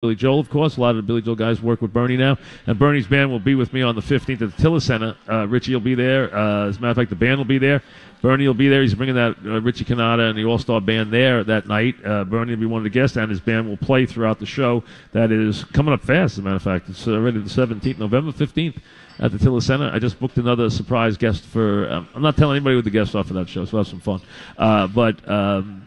Billy Joel, of course. A lot of the Billy Joel guys work with Bernie now. And Bernie's band will be with me on the 15th at the Tiller Center. Richie will be there. As a matter of fact, the band will be there. Bernie will be there. He's bringing that Richie Canada and the All-Star Band there that night. Bernie will be one of the guests, and his band will play throughout the show. That is coming up fast, as a matter of fact. It's already the 17th, November 15th at the Tiller Center. I just booked another surprise guest for I'm not telling anybody who the guests are for that show, so we'll have some fun.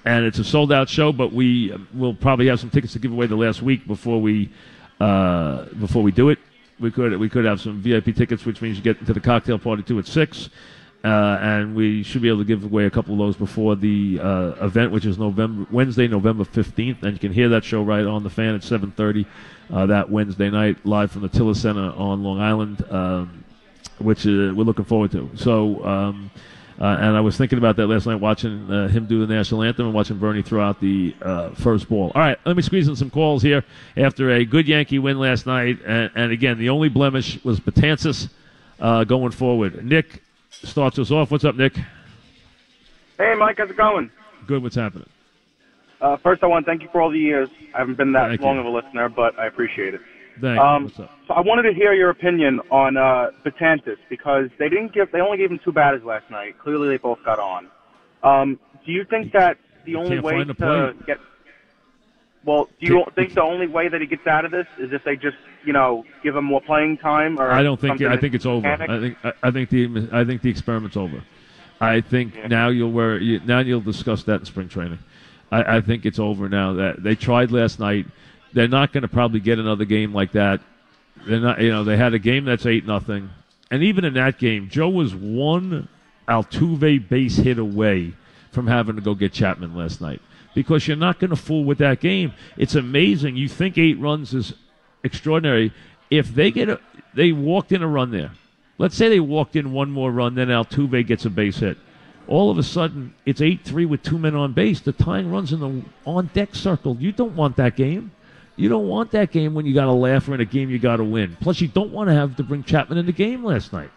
And it's a sold-out show, but we will probably have some tickets to give away the last week before we do it. We could have some VIP tickets, which means you get into the cocktail party too at 6, and we should be able to give away a couple of those before the event, which is Wednesday, November 15th, and you can hear that show right on the Fan at 7:30 that Wednesday night, live from the Tiller Center on Long Island, which we're looking forward to. So. And I was thinking about that last night, watching him do the national anthem and watching Bernie throw out the first ball. All right, let me squeeze in some calls here after a good Yankee win last night. And again, the only blemish was Betances going forward. Nick starts us off. What's up, Nick? Hey, Mike, how's it going? Good. What's happening? First, I want to thank you for all the years. I haven't been that long of a listener, but I appreciate it. Thank you. What's up? So I wanted to hear your opinion on Betances because they only gave him 2 batters last night. Clearly, they both got on. Do you think that the only way to get? Well, do you think the only way that he gets out of this is if they just give him more playing time? Or I don't think. I think it's over. I think the experiment's over. I think now you'll discuss that in spring training. I think it's over now. That they tried last night. They're not going to probably get another game like that. They're not. They had a game that's 8-0, and even in that game, Joe was one Altuve base hit away from having to go get Chapman last night because you're not going to fool with that game. It's amazing. You think 8 runs is extraordinary. If they walked in a run there. Let's say they walked in one more run, then Altuve gets a base hit. All of a sudden, it's 8-3 with 2 men on base. The tying runs in the on-deck circle. You don't want that game. You don't want that game when you got a laugher in a game you got to win. Plus, you don't want to have to bring Chapman in the game last night.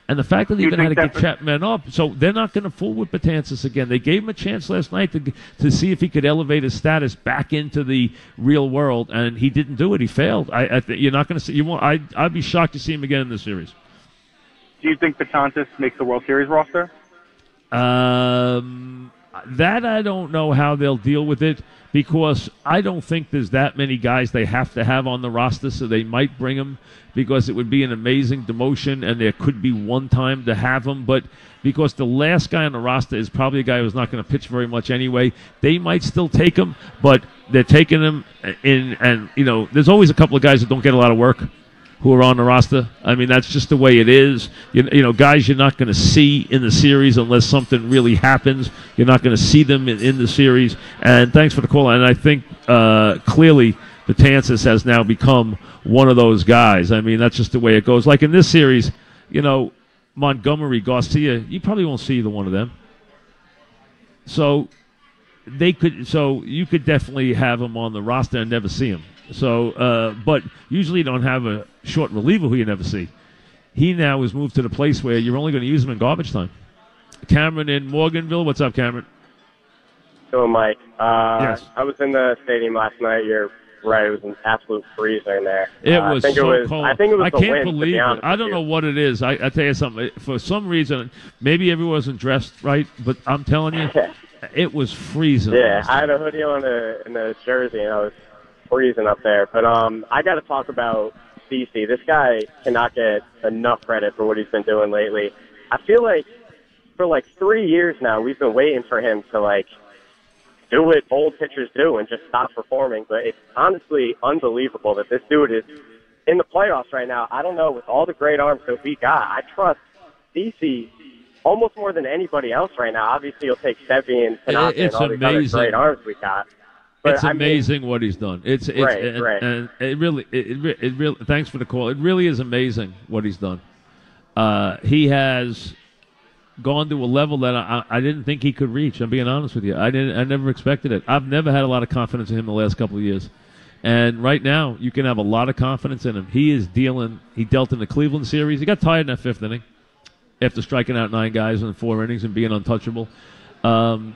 And the fact that they're going to have to get Chapman up, so they're not going to fool with Betances again. They gave him a chance last night to see if he could elevate his status back into the real world, and he didn't do it. He failed. You're not going to see. You won't. I'd be shocked to see him again in the series. Do you think Betances makes the World Series roster? That I don't know how they'll deal with it because I don't think there's that many guys they have to have on the roster, so they might bring them because it would be an amazing demotion and there could be one time to have them. But because the last guy on the roster is probably a guy who's not going to pitch very much anyway, they might still take him, but they're taking him in. And, there's always a couple of guys that don't get a lot of work who are on the roster. I mean, that's just the way it is. Guys you're not going to see in the series unless something really happens. You're not going to see them in the series. And thanks for the call. And I think clearly Betances has now become one of those guys. I mean, that's just the way it goes. Like in this series, Montgomery, Garcia, you probably won't see either one of them. So you could definitely have them on the roster and never see them. So, but usually you don't have a short reliever who you never see. He now has moved to the place where you're only going to use him in garbage time. Cameron in Morganville. What's up, Cameron? Hello, Mike. Yes. I was in the stadium last night. You're right. It was an absolute freezer in there. It was cold. I think it was I the can't wind, believe to be it. I don't with know you. what it is. I tell you something. For some reason, maybe everyone wasn't dressed right, but I'm telling you, it was freezing. Yeah, I had a hoodie on in the jersey, and I was freezing up there. But I got to talk about CC. This guy cannot get enough credit for what he's been doing lately. I feel like for 3 years now, we've been waiting for him to do what old pitchers do and just stop performing. But it's honestly unbelievable that this dude is in the playoffs right now. I don't know, with all the great arms that we got, I trust CC almost more than anybody else right now. Obviously, you'll take Sevy and Tanaka and all these other great arms we got. But it's amazing what he's done. It's right. And it really. Thanks for the call. It really is amazing what he's done. He has gone to a level that I didn't think he could reach. I'm being honest with you. I never expected it. I've never had a lot of confidence in him the last couple of years, and right now you can have a lot of confidence in him. He dealt in the Cleveland series. He got tired in that 5th inning after striking out 9 guys in 4 innings and being untouchable.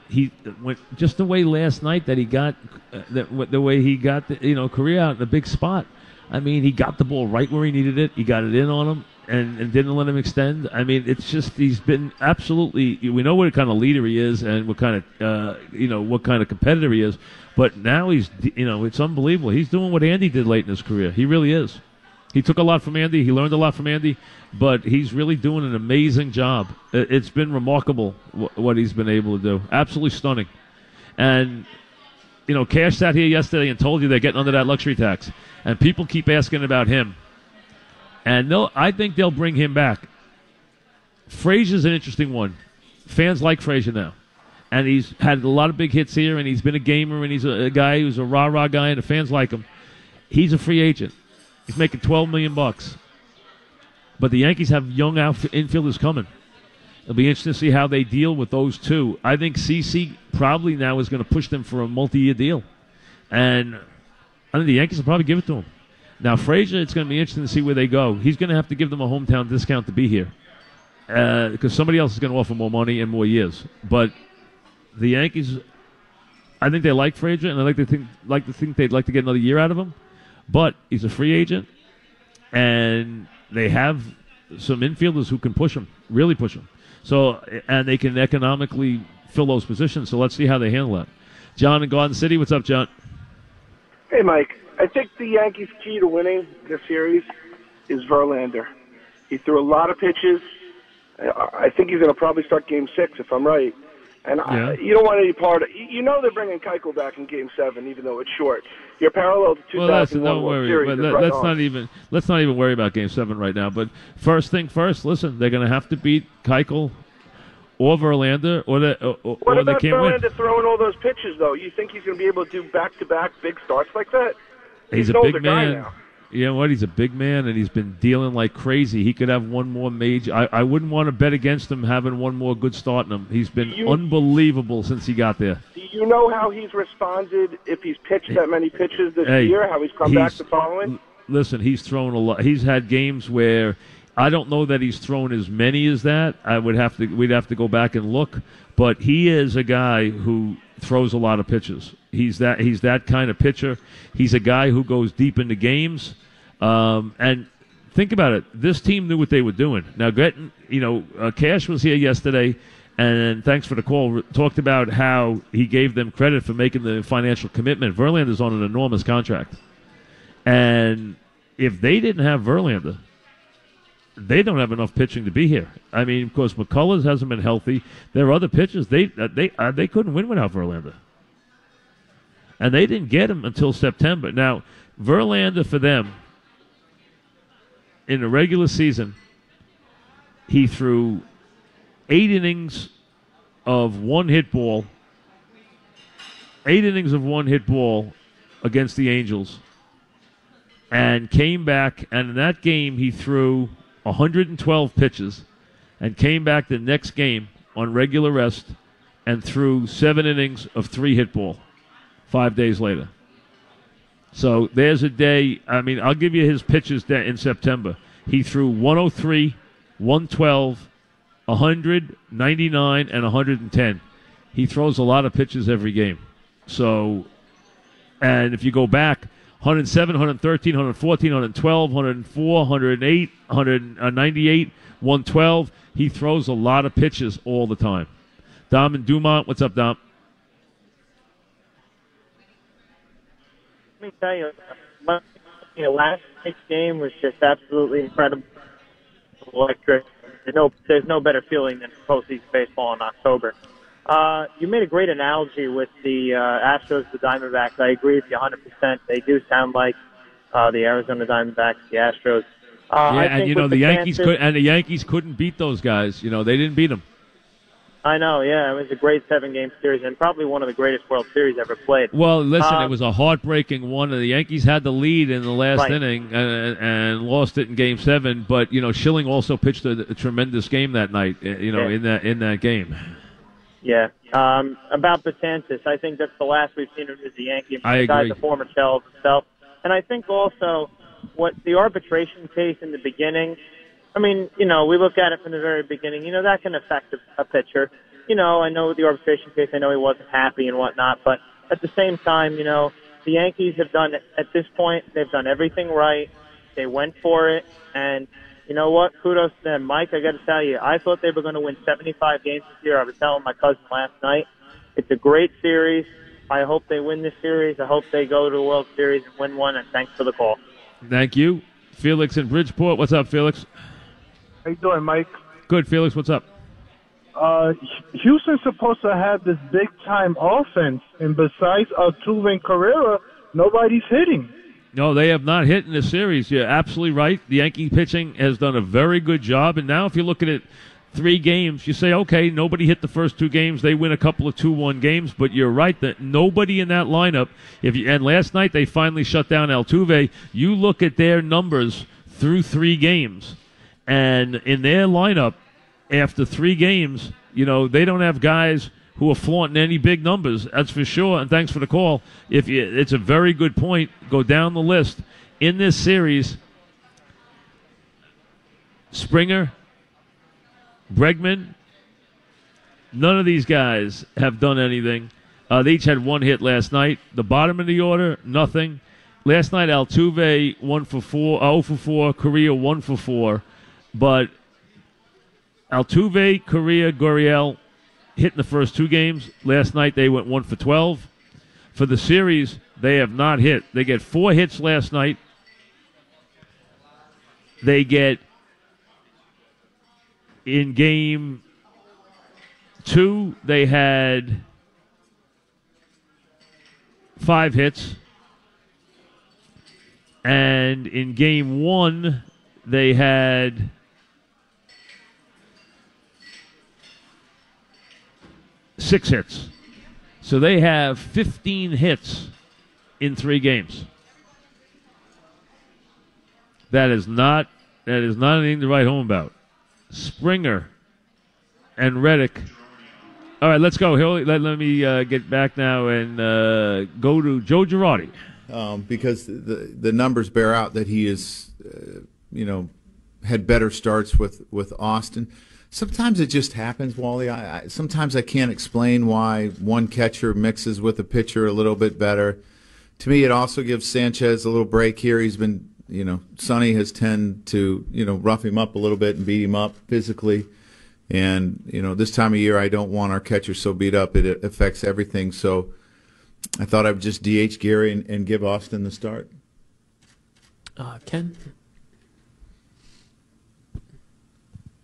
He went just the way last night that he got the way he got Correa out in a big spot. I mean, he got the ball right where he needed it. He got it in on him and didn't let him extend. I mean, it's just he's been absolutely. We know what kind of leader he is and what kind of what kind of competitor he is. But now he's it's unbelievable. He's doing what Andy did late in his career. He really is. He took a lot from Andy. He learned a lot from Andy, but he's really doing an amazing job. It's been remarkable what he's been able to do. Absolutely stunning. And, Cash sat here yesterday and told you they're getting under that luxury tax. And people keep asking about him. And I think they'll bring him back. Frazier's an interesting one. Fans like Frazier now. And he's had a lot of big hits here, and he's been a gamer, and he's a guy who's a rah-rah guy, and the fans like him. He's a free agent. He's making $12 million. But the Yankees have young infielders coming. It'll be interesting to see how they deal with those two. I think CC probably now is going to push them for a multi-year deal. And I think the Yankees will probably give it to him. Now, Frazier, it's going to be interesting to see where they go. He's going to have to give them a hometown discount to be here. Because somebody else is going to offer more money and more years. But the Yankees, I think they like Frazier, and I like to think they'd like to get another year out of him. But he's a free agent, and they have some infielders who can push him, really push him. So, and they can economically fill those positions. So let's see how they handle that. John in Garden City, what's up, John? Hey, Mike. I think the Yankees' key to winning this series is Verlander. He threw a lot of pitches. I think he's going to probably start Game 6, if I'm right. And you don't want any part of it. They're bringing Keuchel back in Game 7, even though it's short. You're parallel to 2001 World Series. Let's not even worry about Game 7 right now. But first thing first, listen, they're going to have to beat Keuchel or Verlander, or they can't win. What about Verlander throwing all those pitches, though? You think he's going to be able to do back-to-back big starts like that? He's a big man. Now. You know what? He's a big man, and he's been dealing like crazy. He could have one more major. I wouldn't want to bet against him having one more good start in him. He's been unbelievable since he got there. Do you know how he's responded if he's pitched that many pitches this year, how he's come back the following? Listen, he's thrown a lot. He's had games where I don't know that he's thrown as many as that. We'd have to go back and look. But he is a guy who throws a lot of pitches. He's that kind of pitcher. He's a guy who goes deep into games. And think about it. This team knew what they were doing. Now, Cash was here yesterday, and thanks for the call, talked about how he gave them credit for making the financial commitment. Verlander's on an enormous contract. And if they didn't have Verlander, they don't have enough pitching to be here. I mean, of course, McCullers hasn't been healthy. There are other pitchers. They couldn't win without Verlander. And they didn't get him until September. Now, Verlander for them, in the regular season, he threw 8 innings of one-hit ball. 8 innings of one-hit ball against the Angels. And came back, and in that game he threw 112 pitches and came back the next game on regular rest and threw 7 innings of 3-hit ball 5 days later. So there's a day. I mean, I'll give you his pitches in September. He threw 103, 112, 100, 99, and 110. He throws a lot of pitches every game. So, and if you go back, 107, 113, 114, 112, 104, 108, 198, 112. He throws a lot of pitches all the time. Dom and Dumont, what's up, Dom? Let me tell you, last night's game was just absolutely incredible, electric. There's no better feeling than postseason baseball in October. You made a great analogy with the Astros, the Diamondbacks. I agree with you 100%. They do sound like the Arizona Diamondbacks, the Astros. The Yankees couldn't beat those guys. They didn't beat them. I know, yeah. It was a great 7-game series and probably one of the greatest World Series ever played. Well, listen, it was a heartbreaking one. The Yankees had the lead in the last inning and lost it in Game 7. But, Schilling also pitched a tremendous game that night, in that game. Yeah. About Betances, I think that's the last we've seen of him as a Yankee. The guy's a former shell of himself. And I think also what the arbitration case in the beginning, I mean, we look at it from the very beginning. That can affect a pitcher. I know the arbitration case, I know he wasn't happy and whatnot, but at the same time, the Yankees have done, at this point, they've done everything right. They went for it, and you know what? Kudos to them. Mike, I got to tell you, I thought they were going to win 75 games this year. I was telling my cousin last night. It's a great series. I hope they win this series. I hope they go to the World Series and win one, and thanks for the call. Thank you. Felix in Bridgeport. What's up, Felix? How you doing, Mike? Good, Felix. What's up? Houston's supposed to have this big-time offense, and besides Altuve and Carrera, nobody's hitting. No, they have not hit in this series. You're absolutely right. The Yankee pitching has done a very good job, and now if you look at it, 3 games, you say, okay, nobody hit the first 2 games. They win a couple of 2-1 games, but you're right that nobody in that lineup, and last night they finally shut down Altuve. You look at their numbers through 3 games, and in their lineup, after 3 games, they don't have guys who are flaunting any big numbers. That's for sure. And thanks for the call. It's a very good point. Go down the list. In this series, Springer, Bregman, none of these guys have done anything. They each had 1 hit last night. The bottom of the order, nothing. Last night, Altuve 0 for 4, Correa 1 for 4. But Altuve, Correa, Gurriel hit in the first 2 games. Last night they went 1 for 12. For the series, they have not hit. They get 4 hits last night. They get, in game 2, they had 5 hits. And in game 1, they had 6 hits. So they have 15 hits in 3 games. That is not anything to write home about. Springer and Reddick. All right, let's go. Let me get back now and go to Joe Girardi. Because the numbers bear out that he is, had better starts with Austin. Sometimes it just happens, Wally. Sometimes I can't explain why one catcher mixes with a pitcher a little bit better. To me, it also gives Sanchez a little break here. He's been, Sonny has tended to, rough him up a little bit and beat him up physically. And, this time of year, I don't want our catcher so beat up. It affects everything. So I thought I would just DH Gary and give Austin the start. Ken?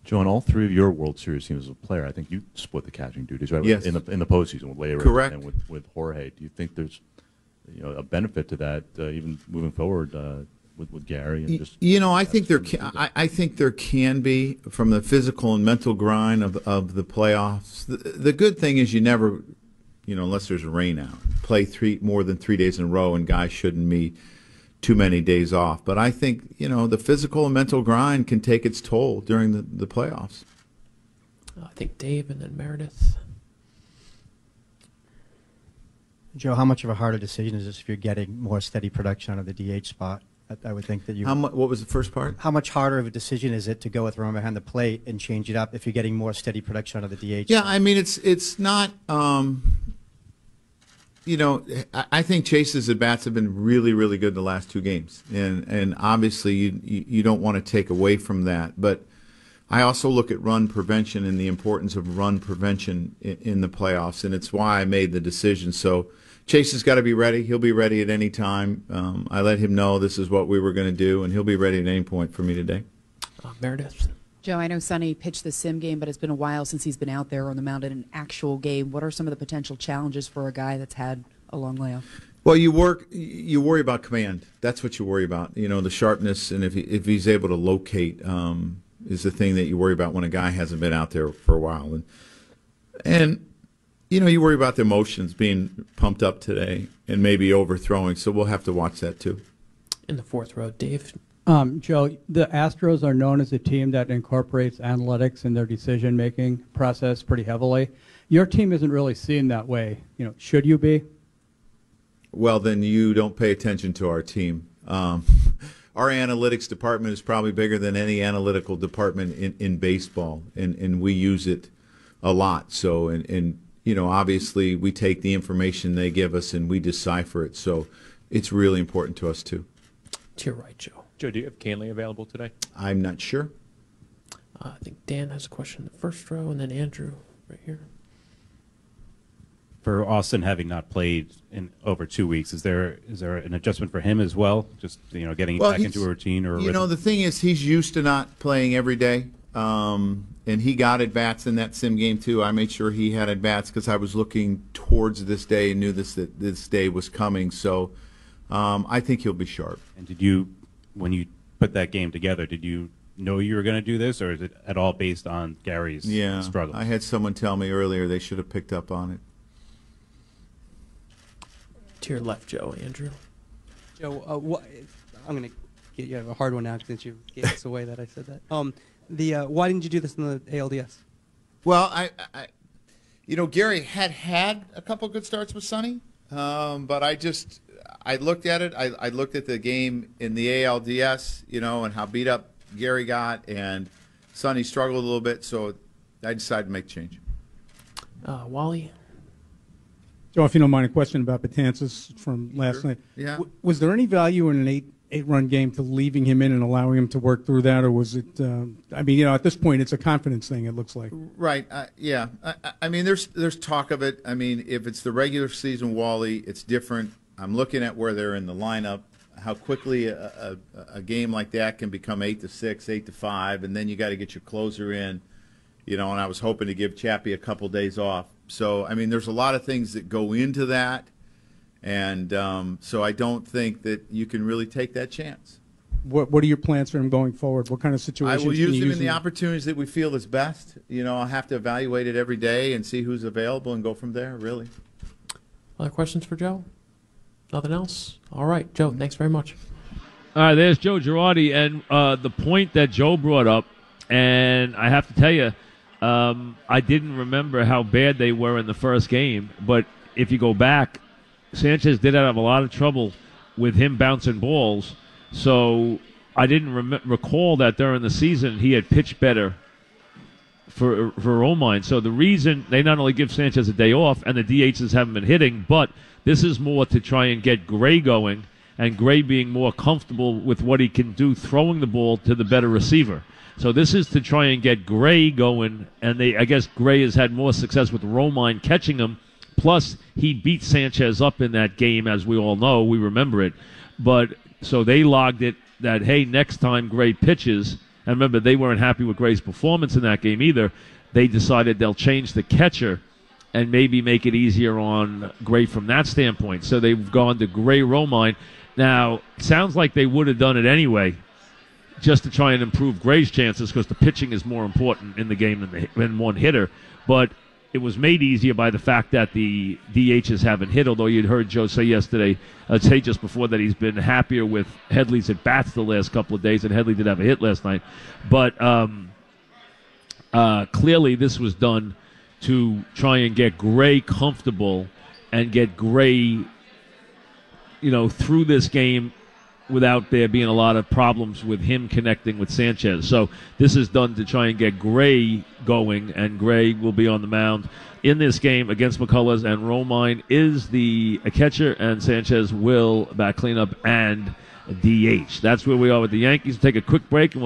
Joe, in all 3 of your World Series teams as a player, I think you split the catching duties, right? Yes. In the postseason with Leyra. Correct. And with Jorge. Do you think there's a benefit to that even moving forward with Gary? And just I think there can be from the physical and mental grind of the playoffs. The good thing is you never, unless there's rain out, play more than 3 days in a row, and guys shouldn't meet too many days off. But I think, the physical and mental grind can take its toll during the playoffs. I think Dave and then Meredith. Joe, how much of a harder decision is this if you're getting more steady production out of the DH spot? I would think that you... What was the first part? How much harder of a decision is it to go with Roma behind the plate and change it up if you're getting more steady production out of the DH? Yeah, I mean, it's not... I think Chase's at-bats have been really, really good the last 2 games. And obviously you don't want to take away from that. But I also look at run prevention and the importance of run prevention in the playoffs, and it's why I made the decision. So Chase has got to be ready. He'll be ready at any time. I let him know this is what we were going to do, and he'll be ready at any point for me today. Meredith. Joe, I know Sonny pitched the sim game, but it's been a while since he's been out there on the mound in an actual game. What are some of the potential challenges for a guy that's had a long layoff? Well, you worry about command. That's what you worry about. The sharpness, and if he's able to locate is the thing that you worry about when a guy hasn't been out there for a while. And you worry about the emotions being pumped up today and maybe overthrowing. So we'll have to watch that too. In the 4th row, Dave. Joe, the Astros are known as a team that incorporates analytics in their decision-making process pretty heavily. Your team isn't really seen that way. Should you be? Well, then you don't pay attention to our team. Our analytics department is probably bigger than any analytical department in baseball, and we use it a lot. So, and obviously we take the information they give us and we decipher it. So it's really important to us, too. To your right, Joe. Joe, do you have Canley available today? I'm not sure. I think Dan has a question in the first row, and then Andrew right here. For Austin having not played in over 2 weeks, is there an adjustment for him as well? Just getting back into a routine or the thing is he's used to not playing every day, and he got at bats in that sim game too. I made sure he had at bats because I was looking towards this day and knew that this day was coming. So I think he'll be sharp. And when you put that game together, did you know you were going to do this, or is it at all based on Gary's struggles? I had someone tell me earlier they should have picked up on it. To your left, Joe. Andrew. Joe, I'm going to get you a hard one now since you gave us away that I said that. Why didn't you do this in the ALDS? Well, I Gary had a couple good starts with Sonny, but I looked at it. I looked at the game in the ALDS, and how beat up Gary got, and Sonny struggled a little bit, so I decided to make a change. Wally. Joe, if you don't mind, a question about Betances from last night. Yeah. Was there any value in an eight-run game to leaving him in and allowing him to work through that, or was it? At this point, it's a confidence thing. It looks like. Right. Yeah. There's talk of it. If it's the regular season, Wally, it's different. I'm looking at where they're in the lineup, how quickly a game like that can become 8-6, 8-5, and then you got to get your closer in. And I was hoping to give Chappie a couple days off. So, there's a lot of things that go into that, and so I don't think that you can really take that chance. What are your plans for him going forward? What kind of situations? I will use him in the opportunities that we feel is best. I'll have to evaluate it every day and see who's available and go from there, really. Other questions for Joe? Nothing else? All right, Joe, thanks very much. All right, there's Joe Girardi, and the point that Joe brought up, and I have to tell you, I didn't remember how bad they were in the first game, but if you go back, Sanchez did have a lot of trouble with him bouncing balls, so I didn't recall that during the season he had pitched better for Romine. So the reason they not only give Sanchez a day off and the DHs haven't been hitting, but this is more to try and get Gray going, and Gray being more comfortable with what he can do throwing the ball to the better receiver. So this is to try and get Gray going, and I guess Gray has had more success with Romine catching him. Plus, he beat Sanchez up in that game, as we all know. We remember it. But so they logged it that, hey, next time Gray pitches, and remember, they weren't happy with Gray's performance in that game either. They decided they'll change the catcher and maybe make it easier on Gray from that standpoint. So they've gone to Gray Romine. Now, it sounds like they would have done it anyway, just to try and improve Gray's chances, because the pitching is more important in the game than one hitter. But it was made easier by the fact that the DHs haven't hit, although you'd heard Joe say yesterday, say just before, that he's been happier with Headley's at bats the last couple of days, and Headley did have a hit last night. But clearly this was done to try and get Gray comfortable and get Gray, through this game without there being a lot of problems with him connecting with Sanchez. So this is done to try and get Gray going, and Gray will be on the mound in this game against McCullers, and Romine is the catcher, and Sanchez will back cleanup and DH. That's where we are with the Yankees. We'll take a quick break, and